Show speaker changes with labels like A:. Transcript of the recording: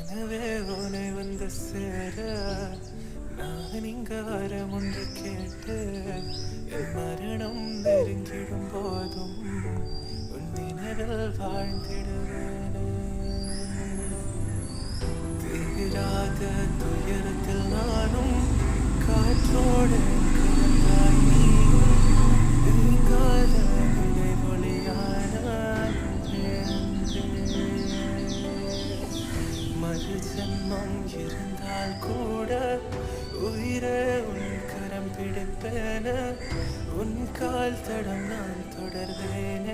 A: எனவே உன்னை வந்து சேர நான் இங்க வர முன்பு கேட்டு என் மரணம் நெருங்கிடும் போதும் உன் நினைவில் வாழ்ந்திடுவேனே. தீராத துயரத்தில் நானும் காற்றோடு கலந்தாய் நீயும் நீங்காத நினைவொளியான மறு ஜென்மம் இருந்தால் கூட உயிரே உன் கரம் பிடிப்பேன உன் கால் தடம் நான் தொடர்வேன.